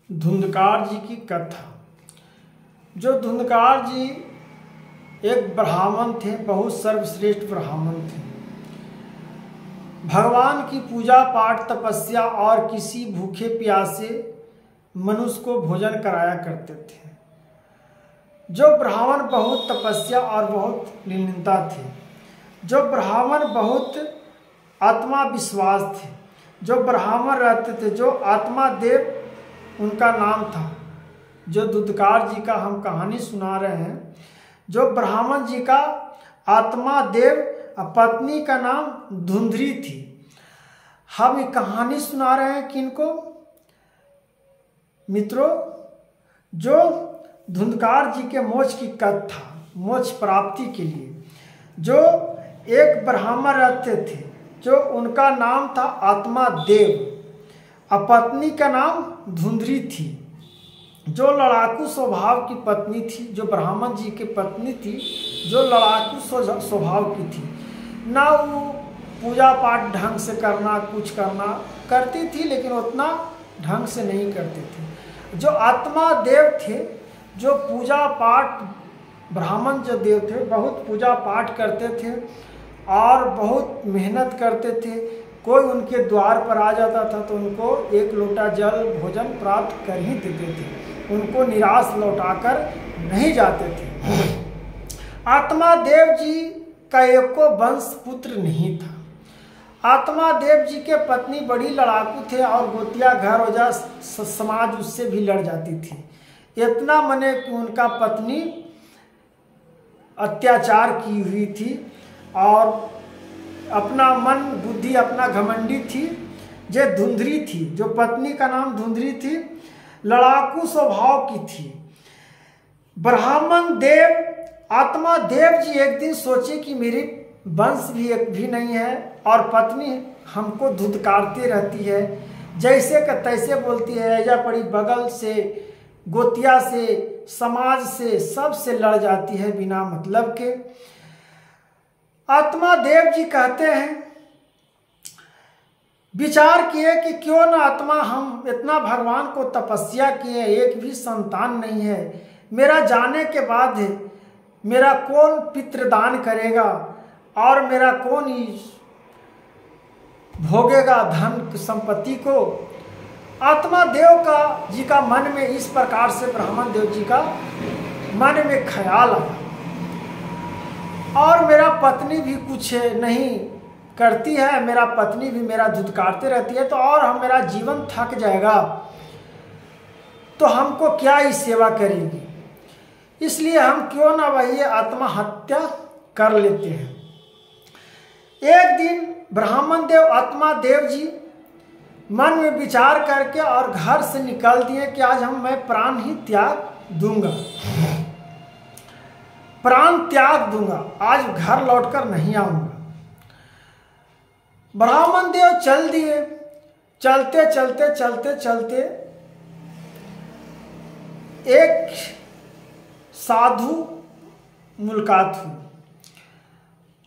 धुंधकार जी की कथा। जो धुंधकार जी एक ब्राह्मण थे, बहुत सर्वश्रेष्ठ ब्राह्मण थे। भगवान की पूजा पाठ तपस्या और किसी भूखे प्यासे मनुष्य को भोजन कराया करते थे। जो ब्राह्मण बहुत तपस्या और बहुत निर्लिनता थे। जो ब्राह्मण बहुत आत्मा विश्वास थे। जो ब्राह्मण रहते थे, जो आत्मा देव उनका नाम था। जो धुंधकार जी का हम कहानी सुना रहे हैं, जो ब्राह्मण जी का आत्मा देव पत्नी का नाम धुंधरी थी। हम ये कहानी सुना रहे हैं किनको? मित्रों, जो धुंधकार जी के मोक्ष की कथा, मोक्ष प्राप्ति के लिए जो एक ब्राह्मण रहते थे, जो उनका नाम था आत्मा देव और पत्नी का नाम धुंधरी थी। जो लड़ाकू स्वभाव की पत्नी थी, जो ब्राह्मण जी की पत्नी थी, जो लड़ाकू स्वभाव की थी। ना वो पूजा पाठ ढंग से करना, कुछ करना करती थी, लेकिन उतना ढंग से नहीं करते थे। जो आत्मा देव थे, जो पूजा पाठ, ब्राह्मण जो देव थे, बहुत पूजा पाठ करते थे और बहुत मेहनत करते थे। कोई उनके द्वार पर आ जाता था तो उनको एक लोटा जल भोजन प्राप्त कर ही देते थे। उनको निराश लौटाकर नहीं जाते थे। आत्मा देव जी का एको वंश पुत्र नहीं था। आत्मा देव जी के पत्नी बड़ी लड़ाकू थे और गोतिया घर ओजा समाज उससे भी लड़ जाती थी। इतना मने कि उनका पत्नी अत्याचार की हुई थी और अपना मन बुद्धि अपना घमंडी थी। जो धुंधरी थी, जो पत्नी का नाम धुंधरी थी, लड़ाकू स्वभाव की थी। ब्राह्मण देव आत्मा देव जी एक दिन सोचे कि मेरी वंश भी एक भी नहीं है और पत्नी हमको धुतकारती रहती है, जैसे का तैसे बोलती है, या पड़ी बगल से, गोतिया से, समाज से, सब से लड़ जाती है बिना मतलब के। आत्मा देव जी कहते हैं, विचार किए कि क्यों न आत्मा हम इतना भगवान को तपस्या किए, एक भी संतान नहीं है, मेरा जाने के बाद मेरा कौन पितृदान करेगा और मेरा कौन भोगेगा धन संपत्ति को। आत्मा देव का जी का मन में इस प्रकार से ब्राह्मण देव जी का मन में ख्याल आया। और मेरा पत्नी भी कुछ नहीं करती है, मेरा पत्नी भी मेरा धुतकारते रहती है, तो और हम मेरा जीवन थक जाएगा, तो हमको क्या ही सेवा करेगी। इसलिए हम क्यों ना वही आत्महत्या कर लेते हैं। एक दिन ब्राह्मण देव आत्मा देव जी मन में विचार करके और घर से निकल दिए कि आज मैं प्राण ही त्याग दूंगा, प्राण त्याग दूंगा, आज घर लौटकर नहीं आऊंगा। ब्राह्मण देव चल दिए। चलते चलते चलते चलते एक साधु मुलाकात हुई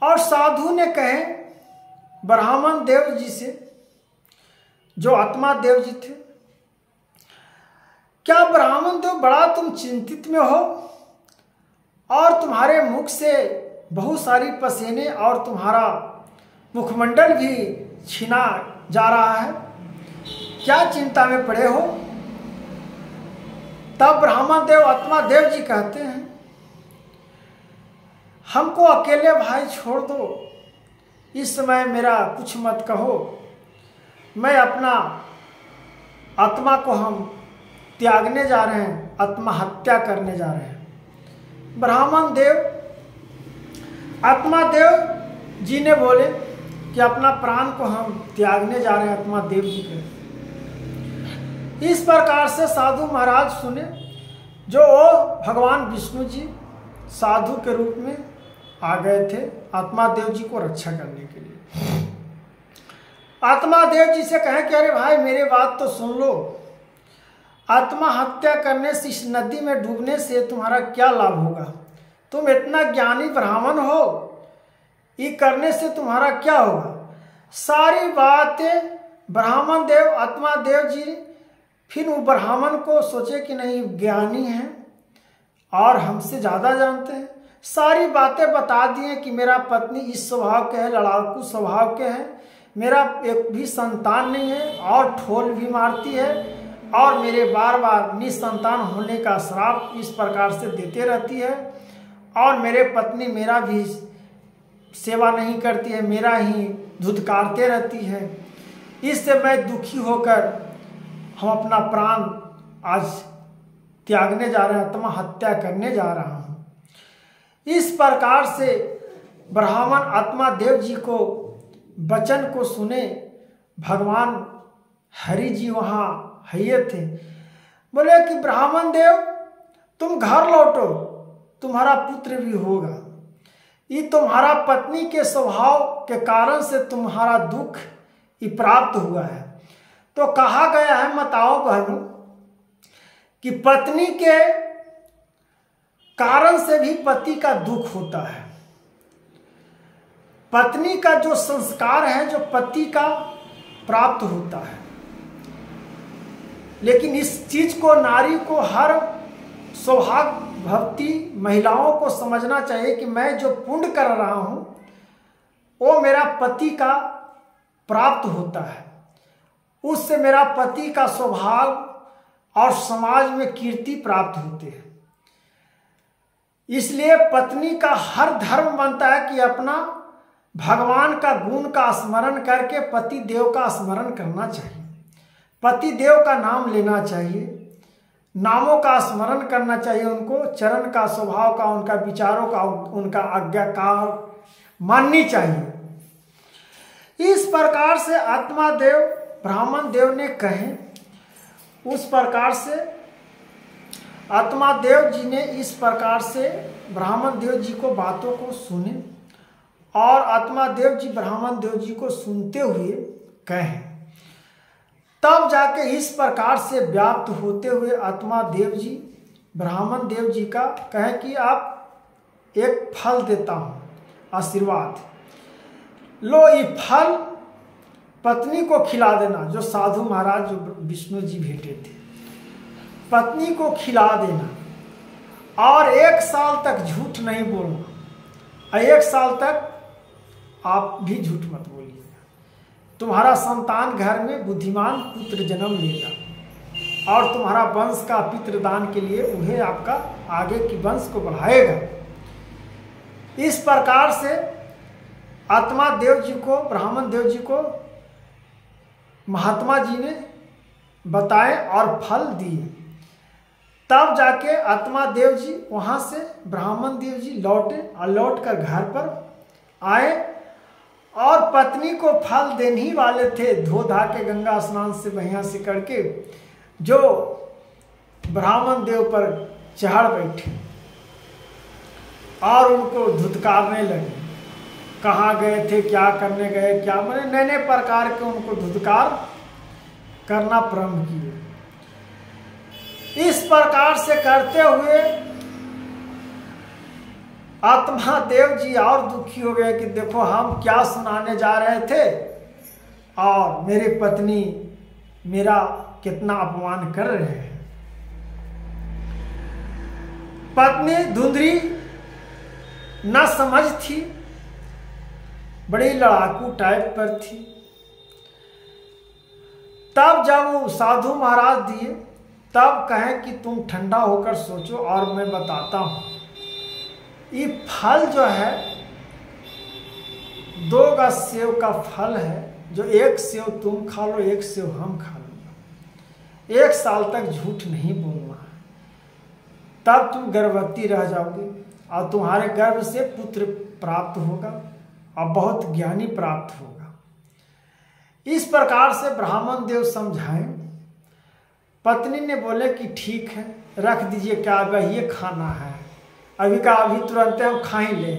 और साधु ने कहे ब्राह्मण देव जी से, जो आत्मा देव जी थे, क्या ब्राह्मण देव बड़ा तुम चिंतित में हो और तुम्हारे मुख से बहुत सारी पसीने और तुम्हारा मुखमंडल भी छीना जा रहा है, क्या चिंता में पड़े हो? तब ब्राह्मण देव आत्मा देव जी कहते हैं, हमको अकेले भाई छोड़ दो, इस समय मेरा कुछ मत कहो, मैं अपना आत्मा को हम त्यागने जा रहे हैं, आत्महत्या करने जा रहे हैं। ब्राह्मण देव आत्मा देव जी ने बोले कि अपना प्राण को हम त्यागने जा रहे हैं आत्मा देव जी के। इस प्रकार से साधु महाराज सुने, जो भगवान विष्णु जी साधु के रूप में आ गए थे आत्मा देव जी को रक्षा करने के लिए। आत्मा देव जी से कहे कि अरे भाई मेरे बात तो सुन लो, आत्महत्या करने से, इस नदी में डूबने से तुम्हारा क्या लाभ होगा? तुम इतना ज्ञानी ब्राह्मण हो, ये करने से तुम्हारा क्या होगा? सारी बातें ब्राह्मण देव आत्मा देव जी फिर वो ब्राह्मण को सोचे कि नहीं, ज्ञानी हैं और हमसे ज़्यादा जानते हैं, सारी बातें बता दिए कि मेरा पत्नी इस स्वभाव के है, लड़ाकू स्वभाव के हैं, मेरा एक भी संतान नहीं है और ठोल भी मारती है और मेरे बार बार निसंतान होने का श्राप इस प्रकार से देते रहती है और मेरे पत्नी मेरा भी सेवा नहीं करती है, मेरा ही धुतकारते रहती है। इससे मैं दुखी होकर हम अपना प्राण आज त्यागने जा रहे हैं, आत्महत्या करने जा रहा हूँ। इस प्रकार से ब्राह्मण आत्मा देव जी को वचन को सुने। भगवान हरि जी वहाँ हये थे, बोले कि ब्राह्मण देव तुम घर लौटो, तुम्हारा पुत्र भी होगा। ये तुम्हारा पत्नी के स्वभाव के कारण से तुम्हारा दुख ये प्राप्त हुआ है। तो कहा गया है माताओं बहनों कि पत्नी के कारण से भी पति का दुख होता है। पत्नी का जो संस्कार है जो पति का प्राप्त होता है, लेकिन इस चीज को नारी को हर सौभाग्यवती महिलाओं को समझना चाहिए कि मैं जो पुण्य कर रहा हूं वो मेरा पति का प्राप्त होता है, उससे मेरा पति का स्वभाव और समाज में कीर्ति प्राप्त होते हैं। इसलिए पत्नी का हर धर्म बनता है कि अपना भगवान का गुण का स्मरण करके पति देव का स्मरण करना चाहिए, पति देव का नाम लेना चाहिए, नामों का स्मरण करना चाहिए, उनको चरण का, स्वभाव का, उनका विचारों का, उनका आज्ञाकार माननी चाहिए। इस प्रकार से आत्मा देव ब्राह्मण देव ने कहे, उस प्रकार से आत्मा देव जी ने इस प्रकार से ब्राह्मण देव जी को बातों को सुने और आत्मा देव जी ब्राह्मण देव जी को सुनते हुए कहे। तब जाके इस प्रकार से व्याप्त होते हुए आत्मा देव जी ब्राह्मण देव जी का कहे कि आप एक फल देता हूँ, आशीर्वाद लो, ये फल पत्नी को खिला देना। जो साधु महाराज जो विष्णु जी भेटे थे, पत्नी को खिला देना और 1 साल तक झूठ नहीं बोलना। 1 साल तक आप भी झूठ मत बोलिएगा, तुम्हारा संतान घर में बुद्धिमान पुत्र जन्म लेगा और तुम्हारा वंश का पितृदान के लिए उन्हें आपका आगे की वंश को बढ़ाएगा। इस प्रकार से आत्मा देव जी को, ब्राह्मण देव जी को महात्मा जी ने बताए और फल दिए। तब जाके आत्मा देव जी वहाँ से ब्राह्मण देव जी लौटे और लौट कर घर पर आए और पत्नी को फल देने ही वाले थे। धो धा के गंगा स्नान से बढ़िया से करके जो ब्राह्मण देव पर चढ़ बैठे और उनको धुतकारने लगे। कहाँ गए थे, क्या करने गए, क्या मैंने नए नए प्रकार के उनको धुतकार करना प्रारंभ किए। इस प्रकार से करते हुए आत्मा देव जी और दुखी हो गए कि देखो हम क्या सुनाने जा रहे थे और मेरे पत्नी मेरा कितना अपमान कर रहे हैं। पत्नी धुंधरी न समझ थी, बड़ी लड़ाकू टाइप पर थी। तब जब वो साधु महाराज दिए तब कहें कि तुम ठंडा होकर सोचो और मैं बताता हूं। ये फल जो है 2 गज सेव का फल है, जो 1 सेव तुम खा लो, 1 सेव हम खा लो। 1 साल तक झूठ नहीं बोलना है, तब तुम गर्भवती रह जाओगी और तुम्हारे गर्भ से पुत्र प्राप्त होगा और बहुत ज्ञानी प्राप्त होगा। इस प्रकार से ब्राह्मण देव समझाएं। पत्नी ने बोले कि ठीक है, रख दीजिए, क्या ये खाना है, अभी का अभी तुरंत हम खा ही ले।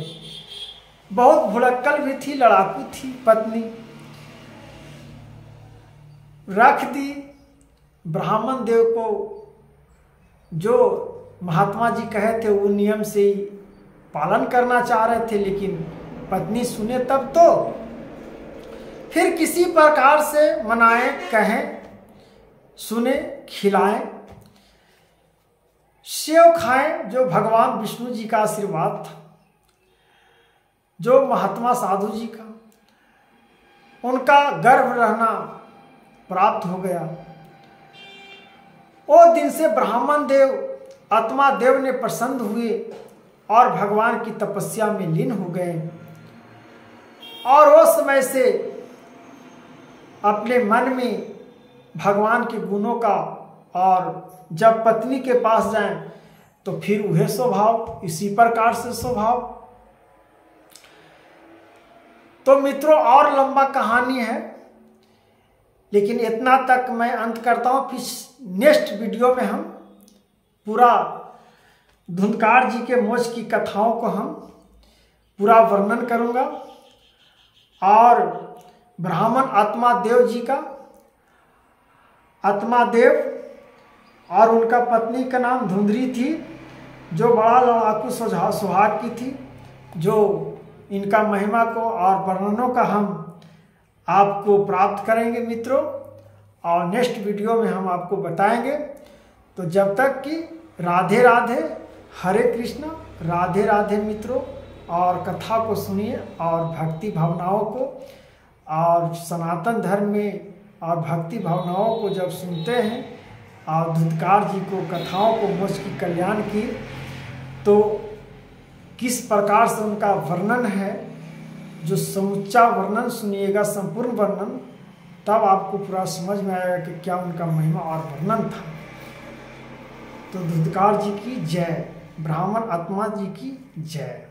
बहुत भुलक्कल भी थी, लड़ाकू थी पत्नी। रख दी। ब्राह्मण देव को जो महात्मा जी कहे थे वो नियम से ही पालन करना चाह रहे थे, लेकिन पत्नी सुने तब तो। फिर किसी प्रकार से मनाए, कहें सुने, खिलाएं। सेव खाएं जो भगवान विष्णु जी का आशीर्वाद था, जो महात्मा साधु जी का, उनका गर्भ रहना प्राप्त हो गया। वो दिन से ब्राह्मण देव, आत्मा देव ने प्रसन्न हुए और भगवान की तपस्या में लीन हो गए। और उस समय से अपने मन में भगवान के गुणों का, और जब पत्नी के पास जाएं तो फिर वह स्वभाव, इसी प्रकार से स्वभाव। तो मित्रों और लंबा कहानी है, लेकिन इतना तक मैं अंत करता हूँ। फिर नेक्स्ट वीडियो में हम पूरा धुंधकार जी के मोक्ष की कथाओं को हम पूरा वर्णन करूँगा, और ब्राह्मण आत्मा देव जी का, आत्मा देव और उनका पत्नी का नाम धुंधरी थी, जो बड़ा लड़ाकू सुहाग की थी, जो इनका महिमा को और वर्णनों का हम आपको प्राप्त करेंगे मित्रों, और नेक्स्ट वीडियो में हम आपको बताएंगे। तो जब तक कि राधे राधे, हरे कृष्णा, राधे राधे मित्रों। और कथा को सुनिए और भक्ति भावनाओं को, और सनातन धर्म में और भक्ति भावनाओं को जब सुनते हैं और धुंधकार जी को कथाओं को मोक्ष की कल्याण की, तो किस प्रकार से उनका वर्णन है, जो समुच्चा वर्णन सुनिएगा, संपूर्ण वर्णन, तब आपको पूरा समझ में आएगा कि क्या उनका महिमा और वर्णन था। तो धुंधकार जी की जय, ब्राह्मण आत्मा जी की जय।